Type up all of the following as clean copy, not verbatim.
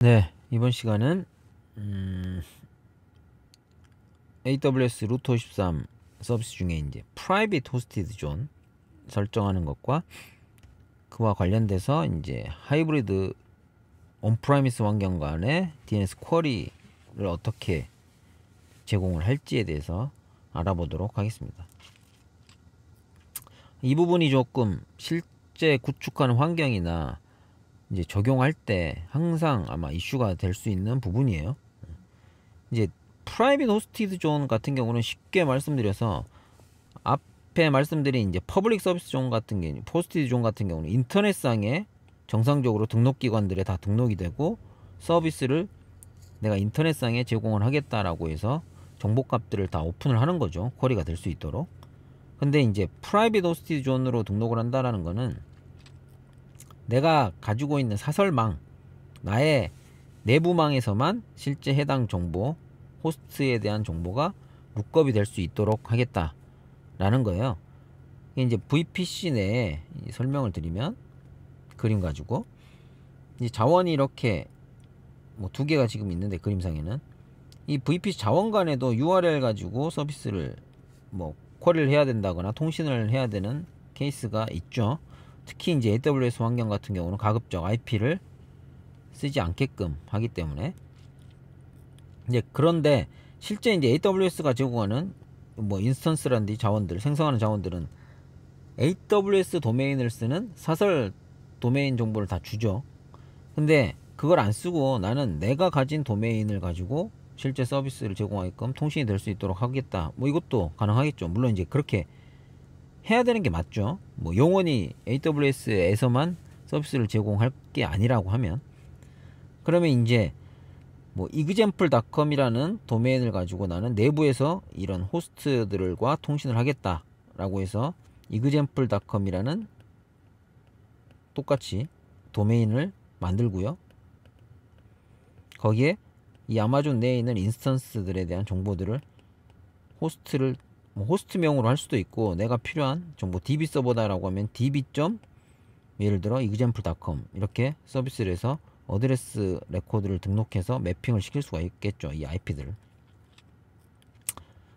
네, 이번 시간은 AWS 루트 53 서비스 중에 이제 Private Hosted Zone 설정하는 것과 그와 관련돼서 이제 하이브리드 온프라미스 환경 간의 DNS 쿼리를 어떻게 제공을 할지에 대해서 알아보도록 하겠습니다. 이 부분이 조금 실제 구축하는 환경이나 이제 적용할 때 항상 아마 이슈가 될 수 있는 부분이에요. 이제 프라이빗 호스티드 존 같은 경우는 쉽게 말씀드려서 앞에 말씀드린 이제 퍼블릭 서비스 존 같은 경우, 호스티드 존 같은 경우는 인터넷상에 정상적으로 등록기관들에 다 등록이 되고 서비스를 내가 인터넷상에 제공을 하겠다라고 해서 정보값들을 다 오픈을 하는 거죠. 쿼리가 될 수 있도록. 근데 이제 프라이빗 호스티드 존으로 등록을 한다라는 거는 내가 가지고 있는 사설망, 나의 내부망에서만 실제 해당 정보, 호스트에 대한 정보가 룩업이 될 수 있도록 하겠다라는 거예요. 이제 VPC 내에 설명을 드리면 그림 가지고 이제 자원이 이렇게 뭐 두 개가 지금 있는데 그림상에는 이 VPC 자원 간에도 URL 가지고 서비스를 뭐 쿼리를 해야 된다거나 통신을 해야 되는 케이스가 있죠. 특히 이제 AWS 환경 같은 경우는 가급적 IP를 쓰지 않게끔 하기 때문에 이제 그런데 실제 이제 AWS가 제공하는 뭐 인스턴스라든지 자원들 생성하는 자원들은 AWS 도메인을 쓰는 사설 도메인 정보를 다 주죠. 근데 그걸 안 쓰고 나는 내가 가진 도메인을 가지고 실제 서비스를 제공하게끔 통신이 될 수 있도록 하겠다. 뭐 이것도 가능하겠죠. 물론 이제 그렇게 해야 되는 게 맞죠. 뭐 영원히 AWS에서만 서비스를 제공할 게 아니라고 하면 그러면 이제 뭐 example.com이라는 도메인을 가지고 나는 내부에서 이런 호스트들과 통신을 하겠다라고 해서 example.com이라는 똑같이 도메인을 만들고요. 거기에 이 아마존 내에 있는 인스턴스들에 대한 정보들을 호스트를 뭐 호스트명으로 할 수도 있고 내가 필요한 정보 db 서버다라고 하면 db. 예를 들어 example.com 이렇게 서비스를 해서 어드레스 레코드를 등록해서 매핑을 시킬 수가 있겠죠. 이 IP들을.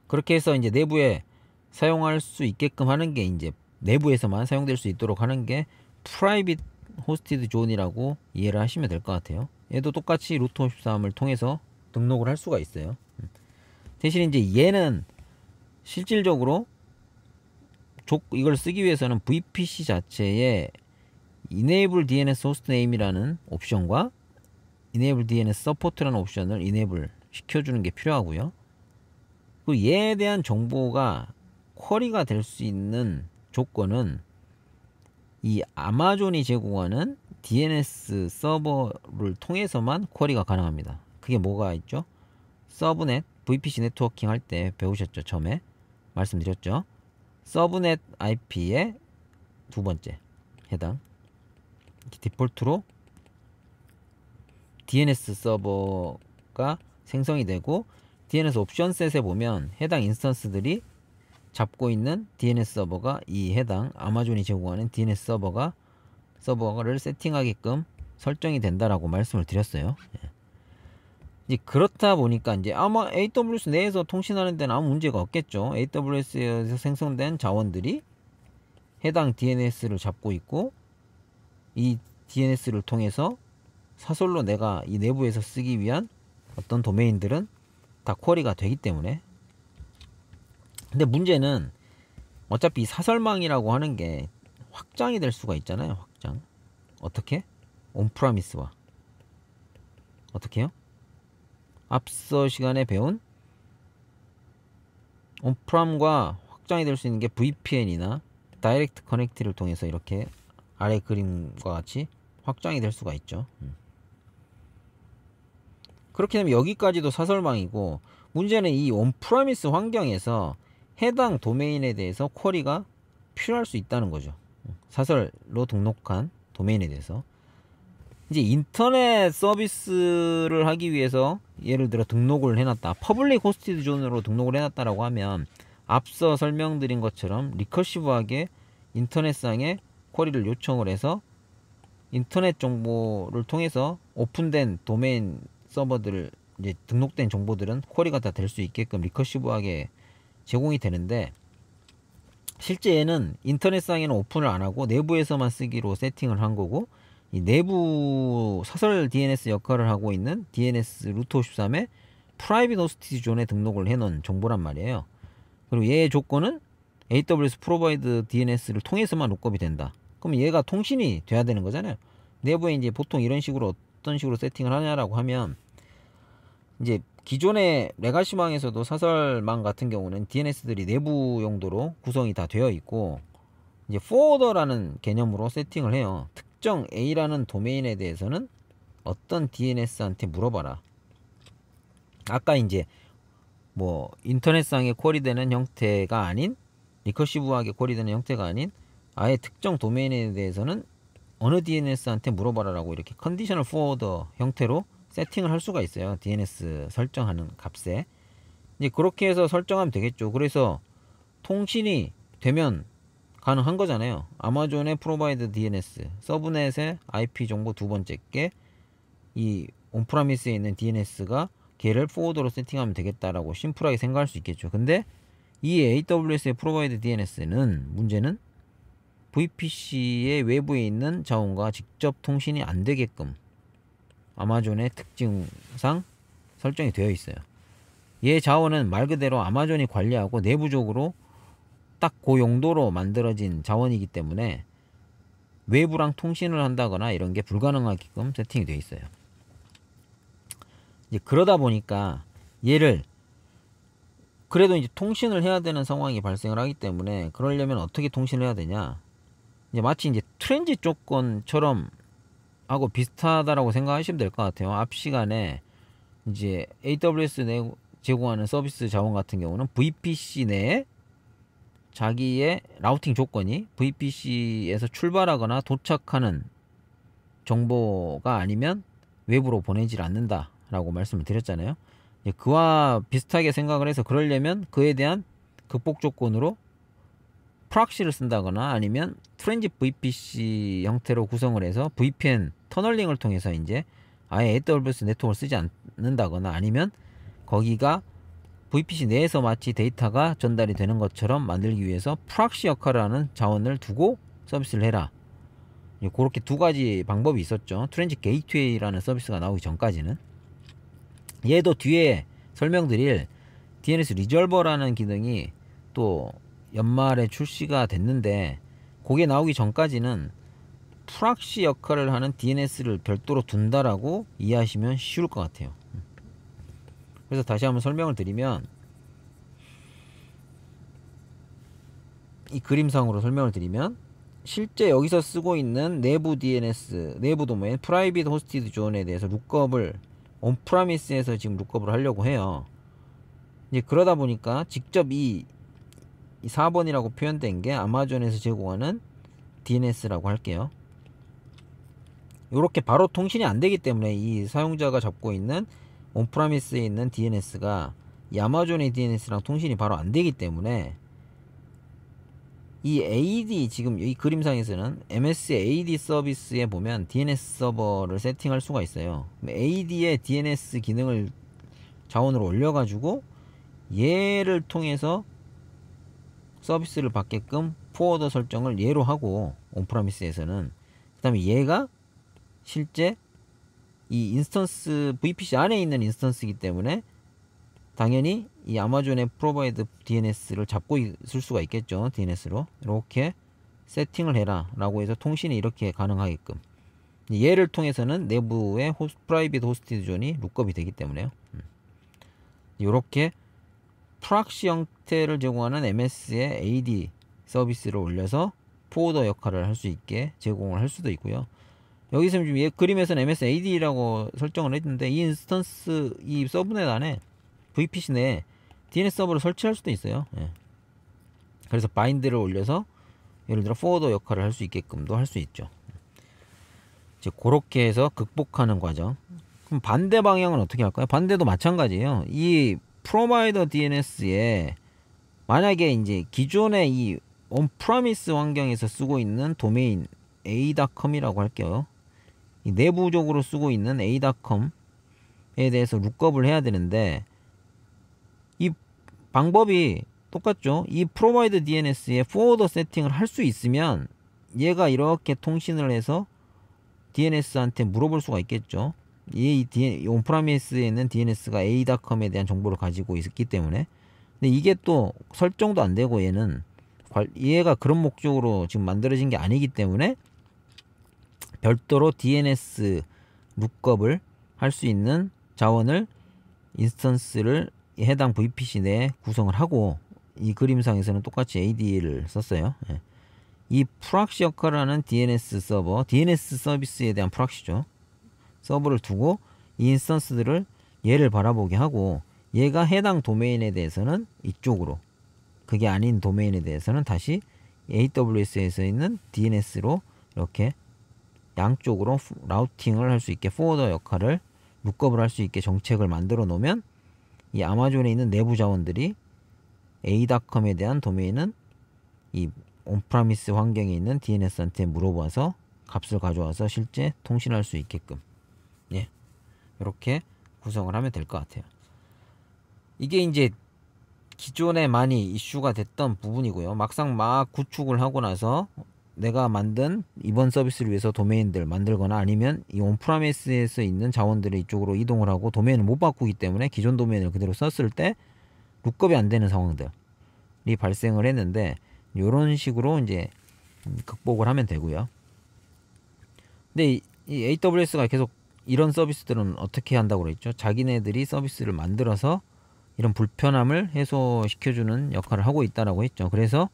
그렇게 해서 이제 내부에 사용할 수 있게끔 하는 게 이제 내부에서만 사용될 수 있도록 하는 게 프라이빗 호스티드 존이라고 이해를 하시면 될 것 같아요. 얘도 똑같이 루트 53을 통해서 등록을 할 수가 있어요. 대신 이제 얘는 실질적으로 이걸 쓰기 위해서는 VPC 자체에 Enable DNS Hostname이라는 옵션과 Enable DNS Support라는 옵션을 Enable 시켜주는 게 필요하고요. 그 얘에 대한 정보가 쿼리가 될 수 있는 조건은 이 아마존이 제공하는 DNS 서버를 통해서만 쿼리가 가능합니다. 그게 뭐가 있죠? 서브넷, VPC 네트워킹 할 때 배우셨죠? 처음에 말씀드렸죠? 서브넷 IP의 두 번째 해당 디폴트로 DNS 서버가 생성이 되고 DNS 옵션 셋에 보면 해당 인스턴스들이 잡고 있는 DNS 서버가 이 해당 아마존이 제공하는 DNS 서버를 세팅하게끔 설정이 된다라고 말씀을 드렸어요. 이제 그렇다 보니까 이제 아마 AWS 내에서 통신하는 데는 아무 문제가 없겠죠. AWS에서 생성된 자원들이 해당 DNS를 잡고 있고 이 DNS를 통해서 사설로 내가 이 내부에서 쓰기 위한 어떤 도메인들은 다 쿼리가 되기 때문에 근데 문제는 어차피 사설망이라고 하는 게 확장이 될 수가 있잖아요. 확장 어떻게? 온프라미스와 어떻게요? 앞서 시간에 배운 온프람과 확장이 될 수 있는 게 VPN이나 다이렉트 커넥트를 통해서 이렇게 아래 그림과 같이 확장이 될 수가 있죠. 그렇게 되면 여기까지도 사설망이고 문제는 이 온프라미스 환경에서 해당 도메인에 대해서 쿼리가 필요할 수 있다는 거죠. 사설로 등록한 도메인에 대해서 이제 인터넷 서비스를 하기 위해서 예를 들어 등록을 해놨다. 퍼블릭 호스티드 존으로 등록을 해놨다라고 하면 앞서 설명드린 것처럼 리커시브하게 인터넷상에 쿼리를 요청을 해서 인터넷 정보를 통해서 오픈된 도메인 서버들 이제 등록된 정보들은 쿼리가 다 될 수 있게끔 리커시브하게 제공이 되는데, 실제 얘는 인터넷상에는 오픈을 안 하고 내부에서만 쓰기로 세팅을 한 거고, 이 내부 사설 DNS 역할을 하고 있는 DNS 루트 53에 프라이빗 호스티드 존에 등록을 해놓은 정보란 말이에요. 그리고 얘의 조건은 AWS 프로바이드 DNS를 통해서만 룩업이 된다. 그럼 얘가 통신이 돼야 되는 거잖아요. 내부에 이제 보통 이런 식으로 어떤 식으로 세팅을 하냐라고 하면, 이제 기존의 레가시망에서도 사설망 같은 경우는 DNS들이 내부 용도로 구성이 다 되어 있고, 이제 포워더라는 개념으로 세팅을 해요. 특정 A라는 도메인에 대해서는 어떤 DNS한테 물어봐라. 아까 이제 뭐 인터넷상에 쿼리되는 형태가 아닌, 리커시브하게 쿼리되는 형태가 아닌 아예 특정 도메인에 대해서는 어느 DNS한테 물어봐라라고 이렇게 컨디셔널 포워더 형태로 세팅을 할 수가 있어요. DNS 설정하는 값에. 이제 그렇게 해서 설정하면 되겠죠. 그래서 통신이 되면 가능한 거잖아요. 아마존의 프로바이드 DNS, 서브넷의 IP 정보 두 번째 게, 이 온프라미스에 있는 DNS가 걔를 포워더로 세팅하면 되겠다라고 심플하게 생각할 수 있겠죠. 근데 이 AWS의 프로바이드 DNS는 문제는 VPC의 외부에 있는 자원과 직접 통신이 안 되게끔 아마존의 특징상 설정이 되어 있어요. 얘 자원은 말 그대로 아마존이 관리하고 내부적으로 딱 그 용도로 만들어진 자원이기 때문에 외부랑 통신을 한다거나 이런 게 불가능하게끔 세팅이 되어 있어요. 이제 그러다 보니까 얘를 그래도 이제 통신을 해야 되는 상황이 발생을 하기 때문에, 그러려면 어떻게 통신을 해야 되냐, 이제 마치 이제 트랜짓 조건처럼 하고 비슷하다라고 생각하시면 될 것 같아요. 앞 시간에 이제 AWS 제공하는 서비스 자원 같은 경우는 VPC 내에 자기의 라우팅 조건이 VPC에서 출발하거나 도착하는 정보가 아니면 외부로 보내질 않는다 라고 말씀을 드렸잖아요. 그와 비슷하게 생각을 해서, 그러려면 그에 대한 극복 조건으로 프락시를 쓴다거나 아니면 트랜짓 VPC 형태로 구성을 해서 VPN 터널링을 통해서 이제 아예 AWS 네트워크를 쓰지 않는다거나, 아니면 거기가 VPC 내에서 마치 데이터가 전달이 되는 것처럼 만들기 위해서 프락시 역할을 하는 자원을 두고 서비스를 해라. 그렇게 두 가지 방법이 있었죠. 트랜짓 게이트웨이라는 서비스가 나오기 전까지는. 얘도 뒤에 설명드릴 DNS 리졸버라는 기능이 또 연말에 출시가 됐는데, 그게 나오기 전까지는 프락시 역할을 하는 DNS를 별도로 둔다라고 이해하시면 쉬울 것 같아요. 그래서 다시 한번 설명을 드리면, 이 그림상으로 설명을 드리면, 실제 여기서 쓰고 있는 내부 DNS, 내부 도메인, 프라이빗 호스티드 존에 대해서 룩업을 온프라미스에서 지금 룩업을 하려고 해요. 이제 그러다 보니까 직접 이 4번이라고 표현된 게 아마존에서 제공하는 DNS라고 할게요. 이렇게 바로 통신이 안 되기 때문에 이 사용자가 잡고 있는 온프라미스에 있는 DNS가 이 아마존의 DNS랑 통신이 바로 안 되기 때문에, 이 AD, 지금 이 그림상에서는 MS AD 서비스에 보면 DNS 서버를 세팅할 수가 있어요. AD의 DNS 기능을 자원으로 올려가지고 얘를 통해서 서비스를 받게끔 포워더 설정을 얘로 하고, 온프라미스에서는 그 다음에 얘가 실제 이 인스턴스 VPC 안에 있는 인스턴스이기 때문에 당연히 이 아마존의 프로바이드 DNS를 잡고 있을 수가 있겠죠. DNS로 이렇게 세팅을 해라 라고 해서 통신이 이렇게 가능하게끔, 얘를 통해서는 내부의 프라이빗 호스티드 존이 룩업이 되기 때문에요. 이렇게 프락시 형태를 제공하는 MS의 AD 서비스를 올려서 포워더 역할을 할 수 있게 제공을 할 수도 있고요. 여기서 지금 얘 그림에서는 MS AD라고 설정을 했는데, 이 인스턴스, 이 서브넷 안에 VPC 내에 DNS 서버를 설치할 수도 있어요. 예. 그래서 바인드를 올려서 예를 들어 포워더 역할을 할 수 있게끔도 할 수 있죠. 이제 그렇게 해서 극복하는 과정. 그럼 반대 방향은 어떻게 할까요? 반대도 마찬가지예요. 이 프로바이더 DNS에 만약에 이제 기존의 이 온프라미스 환경에서 쓰고 있는 도메인 a.com이라고 할게요. 이 내부적으로 쓰고 있는 a.com에 대해서 룩업을 해야 되는데 이 방법이 똑같죠. 이 프로바이드 DNS에 포워더 세팅을 할 수 있으면 얘가 이렇게 통신을 해서 DNS한테 물어볼 수가 있겠죠. 이 온프라미스에 있는 DNS가 a.com에 대한 정보를 가지고 있기 때문에. 근데 이게 또 설정도 안 되고 얘가 그런 목적으로 지금 만들어진 게 아니기 때문에 별도로 DNS 룩업을 할 수 있는 자원을 인스턴스를 해당 VPC 내에 구성을 하고, 이 그림상에서는 똑같이 AD를 썼어요. 예. 이 프락시 역할을 하는 DNS 서버, DNS 서비스에 대한 프락시죠. 서버를 두고 이 인스턴스들을 얘를 바라보게 하고, 얘가 해당 도메인에 대해서는 이쪽으로, 그게 아닌 도메인에 대해서는 다시 AWS에서 있는 DNS로 이렇게 양쪽으로 라우팅을 할 수 있게, 포워더 역할을 룩업을 할 수 있게 정책을 만들어 놓으면 이 아마존에 있는 내부 자원들이 a.com에 대한 도메인은 이 온프라미스 환경에 있는 DNS한테 물어봐서 값을 가져와서 실제 통신할 수 있게끔, 예, 이렇게 구성을 하면 될 것 같아요. 이게 이제 기존에 많이 이슈가 됐던 부분이고요. 막상 막 구축을 하고 나서 내가 만든 이번 서비스를 위해서 도메인들 만들거나 아니면 이 온프라미스에서 있는 자원들을 이쪽으로 이동을 하고 도메인을 못 바꾸기 때문에 기존 도메인을 그대로 썼을 때 룩업이 안 되는 상황들이 발생을 했는데, 이런 식으로 이제 극복을 하면 되고요. 근데 이 AWS가 계속 이런 서비스들은 어떻게 한다고 그랬죠? 자기네들이 서비스를 만들어서 이런 불편함을 해소시켜주는 역할을 하고 있다라고 했죠. 그래서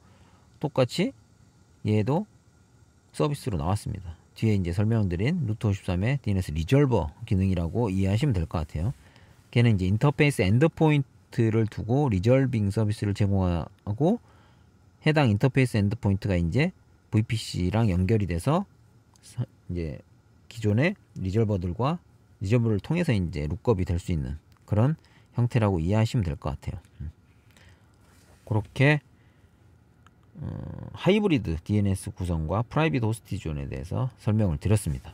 똑같이 얘도 서비스로 나왔습니다. 뒤에 이제 설명드린 루트 53의 DNS 리졸버 기능이라고 이해하시면 될 것 같아요. 걔는 이제 인터페이스 엔드포인트를 두고 리졸빙 서비스를 제공하고, 해당 인터페이스 엔드포인트가 이제 VPC랑 연결이 돼서 이제 기존의 리졸버를 통해서 이제 룩업이 될 수 있는 그런 형태라고 이해하시면 될 것 같아요. 그렇게 하이브리드 DNS 구성과 프라이빗 호스티존에 대해서 설명을 드렸습니다.